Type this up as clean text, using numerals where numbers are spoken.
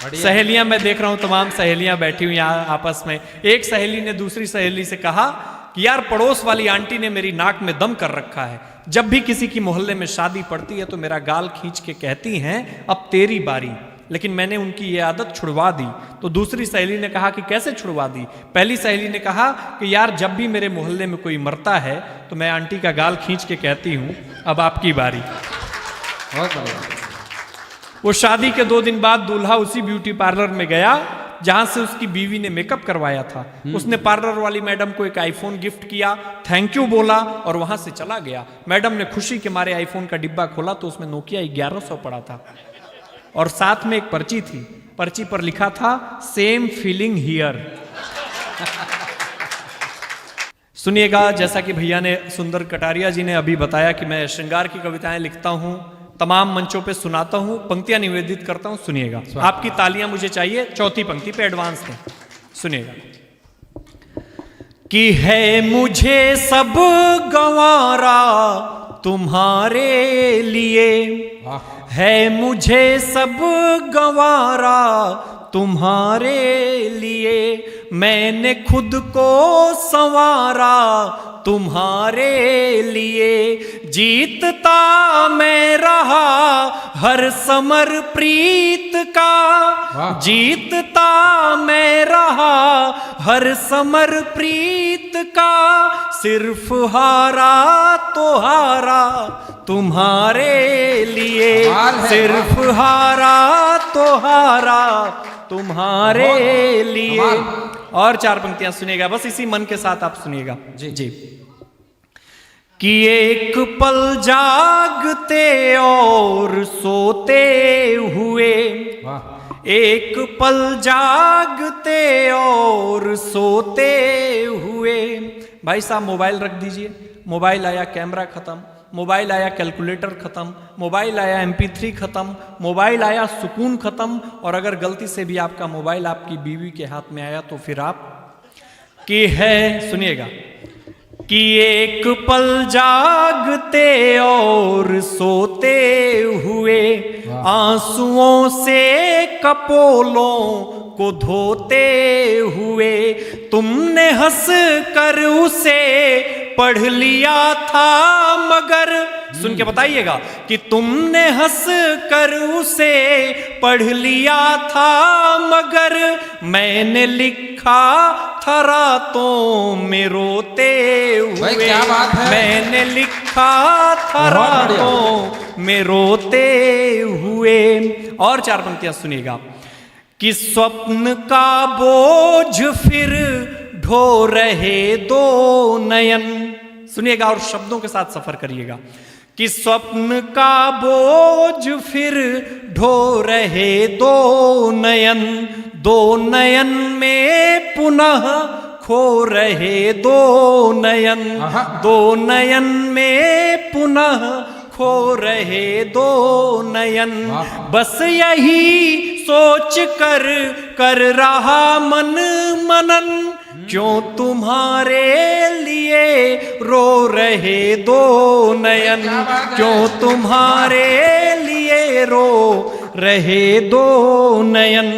सहेलियां मैं देख रहा हूं, तमाम सहेलियां बैठी हुई यहाँ आपस में। एक सहेली ने दूसरी सहेली से कहा कि यार पड़ोस वाली आंटी ने मेरी नाक में दम कर रखा है, जब भी किसी की मोहल्ले में शादी पड़ती है तो मेरा गाल खींच के कहती हैं अब तेरी बारी, लेकिन मैंने उनकी ये आदत छुड़वा दी। तो दूसरी सहेली ने कहा कि कैसे छुड़वा दी? पहली सहेली ने कहा कि यार जब भी मेरे मोहल्ले में कोई मरता है तो मैं आंटी का गाल खींच के कहती हूं अब आपकी बारी। बहुत बढ़िया। वो शादी के 2 दिन बाद दूल्हा उसी ब्यूटी पार्लर में गया जहां से उसकी बीवी ने मेकअप करवाया था। उसने पार्लर वाली मैडम को एक आईफोन गिफ्ट किया, थैंक यू बोला और वहां से चला गया। मैडम ने खुशी के मारे आईफोन का डिब्बा खोला तो उसमें नोकिया 1100 पड़ा था और साथ में एक पर्ची थी। पर्ची पर लिखा था सेम फीलिंग हियर। सुनिएगा, जैसा कि भैया ने सुंदर कटारिया जी ने अभी बताया कि मैं श्रृंगार की कविताएं लिखता हूं, तमाम मंचों पे सुनाता हूं, पंक्तियां निवेदित करता हूं। सुनिएगा, आपकी तालियां मुझे चाहिए, चौथी पंक्ति पे एडवांस में सुनिएगा। कि है मुझे सब गंवारा तुम्हारे लिए, है मुझे सब गंवारा तुम्हारे लिए, मैंने खुद को संवारा तुम्हारे लिए, जीतता मैं रहा हर समर प्रीत का, जीतता मैं रहा हर समर प्रीत का, सिर्फ हारा तो हारा तुम्हारे लिए, सिर्फ हारा तो हारा तुम्हारे लिए। और 4 पंक्तियां सुनिएगा, बस इसी मन के साथ आप सुनिएगा जी जी। कि एक पल जागते और सोते हुए, एक पल जागते और सोते हुए। भाई साहब मोबाइल रख दीजिए, मोबाइल आया कैमरा खत्म, मोबाइल आया कैलकुलेटर खत्म, मोबाइल आया MP3 खत्म, मोबाइल आया सुकून खत्म। और अगर गलती से भी आपका मोबाइल आपकी बीवी के हाथ में आया तो फिर आप कि है, सुनिएगा, कि एक पल जागते और सोते हुए, आंसुओं से कपोलों को धोते हुए, तुमने हंस कर उसे पढ़ लिया था मगर, सुन के बताइएगा, कि तुमने हंस कर उसे पढ़ लिया था मगर, मैंने लिखा था रातों में रोते हुए, क्या बात है? मैंने लिखा था रातों में रोते हुए। और 4 पंक्तियां सुनिएगा। कि स्वप्न का बोझ फिर ढो रहे 2 नयन, सुनिएगा और शब्दों के साथ सफर करिएगा। कि स्वप्न का बोझ फिर ढो रहे 2 नयन, 2 नयन में पुनः खो रहे 2 नयन, 2 नयन में पुनः खो रहे 2 नयन, बस यही सोच कर कर रहा मन मनन, क्यों तुम्हारे लिए रो रहे 2 नयन, क्यों तुम्हारे लिए रो रहे 2 नयन।